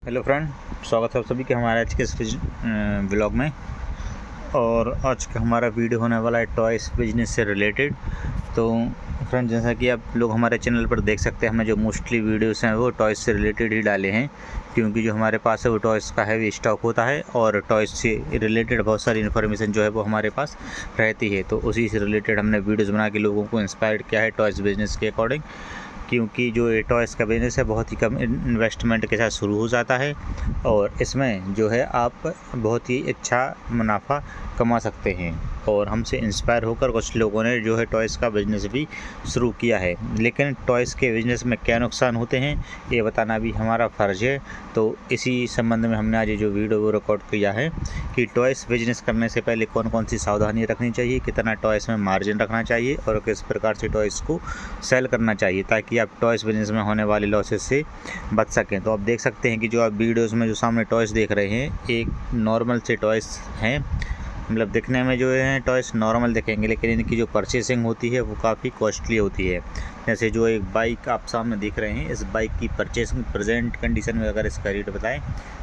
Hello friend, स्वागत है आप सभी के हमारे आज के इस ब्लॉग में। और आज का हमारा वीडियो होने वाला है टॉयस बिजनेस से रिलेटेड। तो फ्रेंड, जैसा कि आप लोग हमारे चैनल पर देख सकते हैं, हमने जो मोस्टली वीडियोस हैं वो टॉयस से रिलेटेड ही डाले हैं, क्योंकि जो हमारे पास है वो टॉयस का हैवी स्टॉक होता है और टॉयस से रिलेटेड बहुत सारी इन्फॉर्मेशन जो है वो हमारे पास रहती है। तो उसी से रिलेटेड हमने वीडियोज़ बना के लोगों को इंस्पायर्ड किया है टॉयस बिजनेस के अकॉर्डिंग, क्योंकि जो ये टॉयस का बिज़नेस है बहुत ही कम इन्वेस्टमेंट के साथ शुरू हो जाता है और इसमें जो है आप बहुत ही अच्छा मुनाफा कमा सकते हैं। और हमसे इंस्पायर होकर कुछ लोगों ने जो है टॉयस का बिज़नेस भी शुरू किया है। लेकिन टॉयस के बिज़नेस में क्या नुकसान होते हैं ये बताना भी हमारा फ़र्ज़ है। तो इसी संबंध में हमने आज ये जो वीडियो रिकॉर्ड किया है कि टॉयस बिज़नेस करने से पहले कौन कौन सी सावधानी रखनी चाहिए, कितना टॉयस में मार्जिन रखना चाहिए और किस प्रकार से टॉयस को सेल करना चाहिए, ताकि आप टॉयस बिज़नेस में होने वाले लॉसेस से बच सकें। तो आप देख सकते हैं कि जो आप वीडियोज़ में जो सामने टॉयस देख रहे हैं, एक नॉर्मल से टॉयस हैं, मतलब दिखने में जो है टॉयस नॉर्मल दिखेंगे, लेकिन इनकी जो परचेसिंग होती है वो काफ़ी कॉस्टली होती है। जैसे जो एक बाइक आप सामने देख रहे हैं, इस बाइक की परचेसिंग प्रेजेंट कंडीशन में अगर इसका रेट बताएं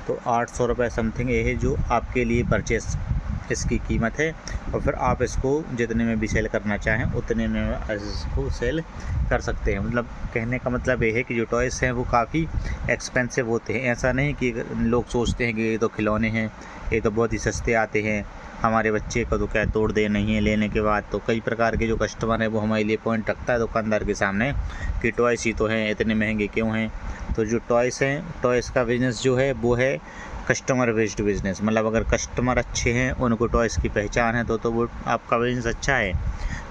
तो 800 रुपये समथिंग ये है जो आपके लिए परचेस इसकी कीमत है। और फिर आप इसको जितने में भी सेल करना चाहें उतने में इसको सेल कर सकते हैं। मतलब कहने का मतलब ये है कि जो टॉयस हैं वो काफ़ी एक्सपेंसिव होते हैं। ऐसा नहीं कि लोग सोचते हैं कि ये तो खिलौने हैं, ये तो बहुत ही सस्ते आते हैं, हमारे बच्चे को तो क्या तोड़ दे नहीं है लेने के बाद। तो कई प्रकार के जो कस्टमर है वो हमारे लिए पॉइंट रखता है दुकानदार के सामने कि टॉयस ही तो हैं, इतने महंगे क्यों हैं। तो जो टॉयस हैं, टॉयस का बिज़नेस जो है वो है कस्टमर बेस्ड बिज़नेस। मतलब अगर कस्टमर अच्छे हैं, उनको टॉयस की पहचान है तो वो आपका बिज़नेस अच्छा है।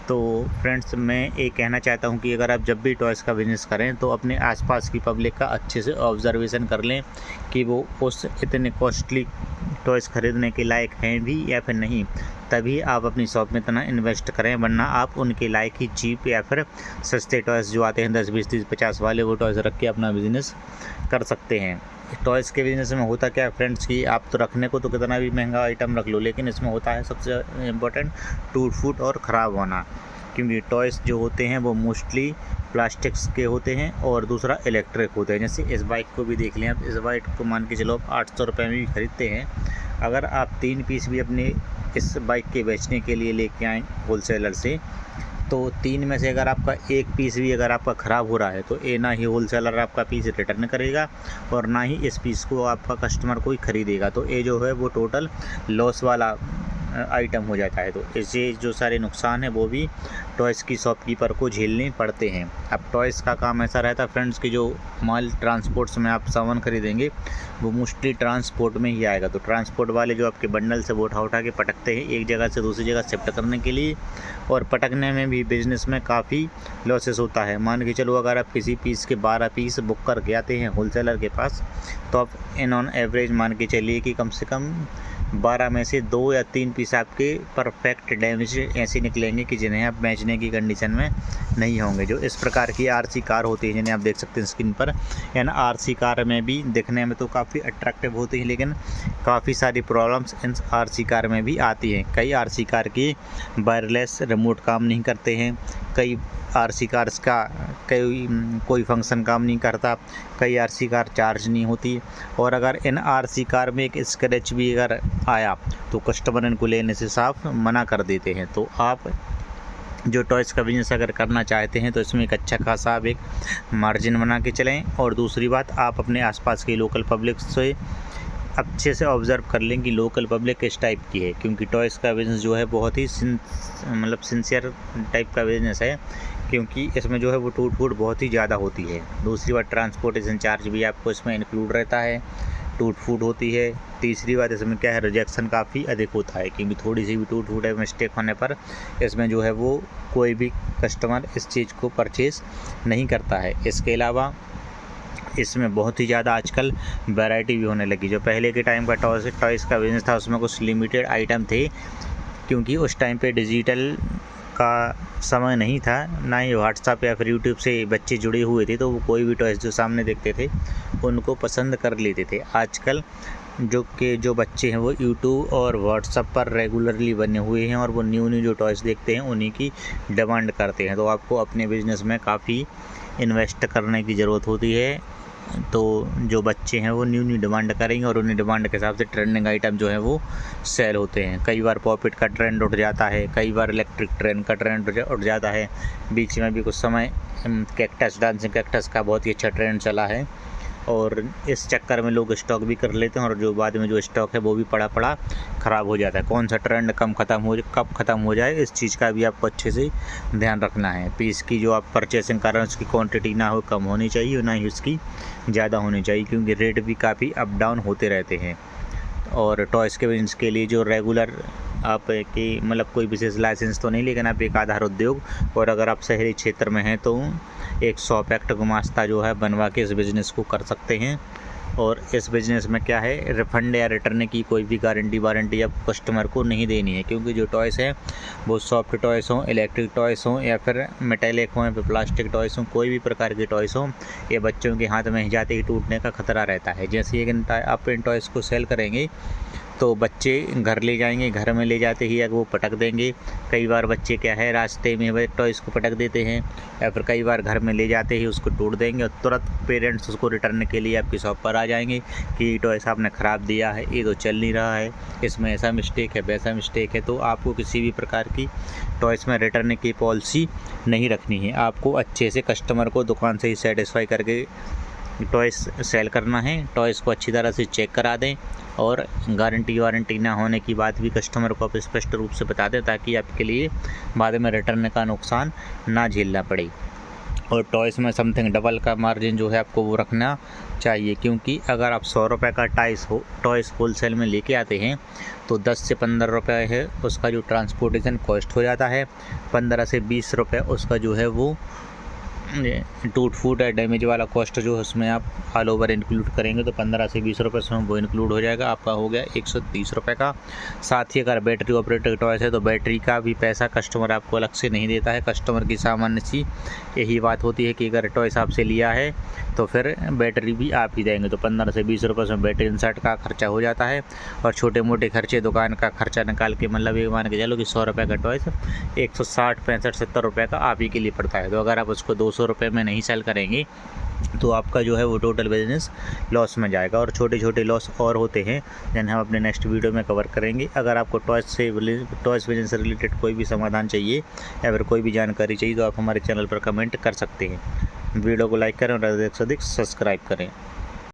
तो फ्रेंड्स, मैं ये कहना चाहता हूँ कि अगर आप जब भी टॉयस का बिज़नेस करें तो अपने आसपास की पब्लिक का अच्छे से ऑब्जर्वेशन कर लें कि वो उस इतने कॉस्टली टॉयस ख़रीदने के लायक हैं भी या फिर नहीं, तभी आप अपनी शॉप में इतना इन्वेस्ट करें। वरना आप उनके लायक ही चीप या फिर सस्ते टॉयस जो आते हैं 10, 20, 30, 50 वाले, वो टॉयस रख के अपना बिज़नेस कर सकते हैं। टॉयस के बिज़नेस में होता क्या है फ्रेंड्स कि आप तो रखने को तो कितना भी महंगा आइटम रख लो, लेकिन इसमें होता है सबसे इम्पोर्टेंट टूट फूट और ख़राब होना। क्योंकि टॉयस जो होते हैं वो मोस्टली प्लास्टिक्स के होते हैं और दूसरा इलेक्ट्रिक होते हैं। जैसे इस बाइक को भी देख लें आप, इस बाइक को मान के चलो आप 800 रुपये में भी ख़रीदते हैं। अगर आप 3 पीस भी अपने इस बाइक के बेचने के लिए लेके आएँ होलसेलर से, तो 3 में से अगर आपका 1 पीस भी अगर आपका ख़राब हो रहा है तो ना ही होलसेलर आपका पीस रिटर्न करेगा और ना ही इस पीस को आपका कस्टमर कोई ख़रीदेगा। तो ये जो है वो टोटल लॉस वाला आइटम हो जाता है। तो इससे जो सारे नुकसान हैं वो भी टॉयस की शॉपकीपर को झेलने पड़ते हैं। अब टॉयस का काम ऐसा रहता है फ्रेंड्स कि जो माल ट्रांसपोर्ट्स में आप सामान खरीदेंगे वो मोस्टली ट्रांसपोर्ट में ही आएगा। तो ट्रांसपोर्ट वाले जो आपके बंडल से वो उठा के पटकते हैं एक जगह से दूसरी जगह शिफ्ट करने के लिए, और पटकने में भी बिज़नेस में काफ़ी लॉसेस होता है। मान के चलो अगर आप किसी पीस के 12 पीस बुक करके आते हैं होलसेलर के पास, तो आप इन ऑन एवरेज मान के चलिए कि कम से कम 12 में से 2 या 3 पीस आपके परफेक्ट डैमेज ऐसे निकलेंगे कि जिन्हें आप बेचने की कंडीशन में नहीं होंगे। जो इस प्रकार की आरसी कार होती है जिन्हें आप देख सकते हैं स्क्रीन पर, यानी आरसी कार में भी दिखने में तो काफ़ी अट्रैक्टिव होती है, लेकिन काफ़ी सारी प्रॉब्लम्स इन आरसी कार में भी आती हैं। कई आरसी कार की वायरलेस रिमोट काम नहीं करते हैं, कई आरसी कार्स का कोई फंक्शन काम नहीं करता, कई आरसी कार चार्ज नहीं होती, और अगर इन आरसी कार में एक स्क्रैच भी अगर आया तो कस्टमर इनको लेने से साफ मना कर देते हैं। तो आप जो टॉयस का बिज़नेस अगर करना चाहते हैं तो इसमें एक अच्छा खासा आप एक मार्जिन बना के चलें। और दूसरी बात, आप अपने आसपास की लोकल पब्लिक से अच्छे से ऑब्ज़र्व कर लें कि लोकल पब्लिक किस टाइप की है, क्योंकि टॉयस का बिज़नेस जो है बहुत ही मतलब सिंसियर टाइप का बिज़नेस है, क्योंकि इसमें जो है वो टूट फूट बहुत ही ज़्यादा होती है। दूसरी बात, ट्रांसपोर्टेशन चार्ज भी आपको इसमें इंक्लूड रहता है, टूट फूट होती है। तीसरी बात, इसमें क्या है, रिजेक्शन काफ़ी अधिक होता है, क्योंकि थोड़ी सी भी टूट फूट है मिस्टेक होने पर इसमें जो है वो कोई भी कस्टमर इस चीज़ को परचेज़ नहीं करता है। इसके अलावा इसमें बहुत ही ज़्यादा आजकल वैरायटी भी होने लगी। जो पहले के टाइम का टॉयस का बिज़नेस था उसमें कुछ लिमिटेड आइटम थे, क्योंकि उस टाइम पे डिजिटल का समय नहीं था, ना ही व्हाट्सएप या फिर यूट्यूब से बच्चे जुड़े हुए थे, तो वो कोई भी टॉयस जो सामने देखते थे उनको पसंद कर लेते थे। आजकल जो बच्चे हैं वो यूट्यूब और व्हाट्सएप पर रेगुलरली बने हुए हैं और वो न्यू जो टॉयस देखते हैं उन्हीं की डिमांड करते हैं। तो आपको अपने बिज़नेस में काफ़ी इन्वेस्ट करने की ज़रूरत होती है तो जो बच्चे हैं वो न्यू डिमांड करेंगे और उन्हीं डिमांड के हिसाब से ट्रेंडिंग आइटम जो है वो सेल होते हैं। कई बार पॉपिट का ट्रेंड उठ जाता है, कई बार इलेक्ट्रिक ट्रेन का ट्रेंड उठ जाता है। बीच में भी कुछ समय कैक्टस, डांसिंग कैक्टस का बहुत ही अच्छा ट्रेंड चला है और इस चक्कर में लोग स्टॉक भी कर लेते हैं और जो बाद में जो स्टॉक है वो भी पड़ा ख़राब हो जाता है। कौन सा ट्रेंड कब ख़त्म हो जाए, इस चीज़ का भी आपको अच्छे से ध्यान रखना है। पीस की जो आप परचेसिंग कर रहे हैं उसकी क्वांटिटी ना हो कम होनी चाहिए, ना ही उसकी ज़्यादा होनी चाहिए, क्योंकि रेट भी काफ़ी अप डाउन होते रहते हैं। और टॉयज़ के बिजनेस के लिए जो रेगुलर आप की मतलब कोई विशेष लाइसेंस तो नहीं, लेकिन आप एक आधार उद्योग और अगर आप शहरी क्षेत्र में हैं तो एक शॉप एक्ट गुमास्ता जो है बनवा के इस बिज़नेस को कर सकते हैं। और इस बिज़नेस में क्या है, रिफ़ंड या रिटर्न की कोई भी वारंटी अब कस्टमर को नहीं देनी है, क्योंकि जो टॉयज़ हैं वो सॉफ्ट टॉयज़ हों, इलेक्ट्रिक टॉयज़ हों या फिर मेटेलिक हों या फिर प्लास्टिक टॉयज़ हों, कोई भी प्रकार के टॉयज़ हों, ये बच्चों के हाथ में जाते ही टूटने का खतरा रहता है। जैसे एक आप इन टॉयज़ को सेल करेंगे तो बच्चे घर ले जाएंगे, घर में ले जाते ही वो पटक देंगे। कई बार बच्चे क्या है रास्ते में वह टॉयज़ को पटक देते हैं या फिर कई बार घर में ले जाते ही उसको तोड़ देंगे और तुरंत पेरेंट्स उसको रिटर्न के लिए आपकी शॉप पर आ जाएंगे कि टॉयज़ आपने ख़राब दिया है, ये तो चल नहीं रहा है, इसमें ऐसा मिस्टेक है, वैसा मिस्टेक है। तो आपको किसी भी प्रकार की टॉयज़ में रिटर्न की पॉलिसी नहीं रखनी है। आपको अच्छे से कस्टमर को दुकान से ही सेटिस्फाई करके टॉयज़ सेल करना है। टॉयज़ को अच्छी तरह से चेक करा दें और गारंटी वारंटी ना होने की बात भी कस्टमर को आप स्पष्ट रूप से बता दें, ताकि आपके लिए बाद में रिटर्न का नुकसान ना झेलना पड़े। और टॉयज़ में समथिंग डबल का मार्जिन जो है आपको वो रखना चाहिए, क्योंकि अगर आप 100 रुपये का टॉयज़ होलसेल में लेके आते हैं तो 10 से 15 रुपये है उसका जो ट्रांसपोर्टेशन कॉस्ट हो जाता है, 15 से 20 रुपये उसका जो है वो टूट फूट या डैमेज वाला कॉस्ट जो है उसमें आप ऑल ओवर इंक्लूड करेंगे तो 15 से 20 रुपये उसमें वो इंक्लूड हो जाएगा। आपका हो गया 130 रुपये का। साथ ही अगर बैटरी ऑपरेटेड टॉयज़ है तो बैटरी का भी पैसा कस्टमर आपको अलग से नहीं देता है। कस्टमर की सामान्य सी यही बात होती है कि अगर टॉयज़ आपसे लिया है तो फिर बैटरी भी आप ही देंगे, तो 15 से 20 रुपये उसमें बैटरी इंसर्ट का खर्चा हो जाता है और छोटे मोटे खर्चे दुकान का खर्चा निकाल के मतलब ये मान के चलो कि 100 रुपये का टॉयज़ 160, 65, 70 रुपये का आप ही के लिए पड़ता है। तो अगर आप उसको 200 रुपये में नहीं सेल करेंगे तो आपका जो है वो टोटल बिजनेस लॉस में जाएगा। और छोटे छोटे लॉस और होते हैं जिन्हें हम अपने नेक्स्ट वीडियो में कवर करेंगे। अगर आपको टॉयज़ बिजनेस से रिलेटेड कोई भी समाधान चाहिए या फिर कोई भी जानकारी चाहिए तो आप हमारे चैनल पर कमेंट कर सकते हैं। वीडियो को लाइक करें और अधिक से अधिक सब्सक्राइब करें।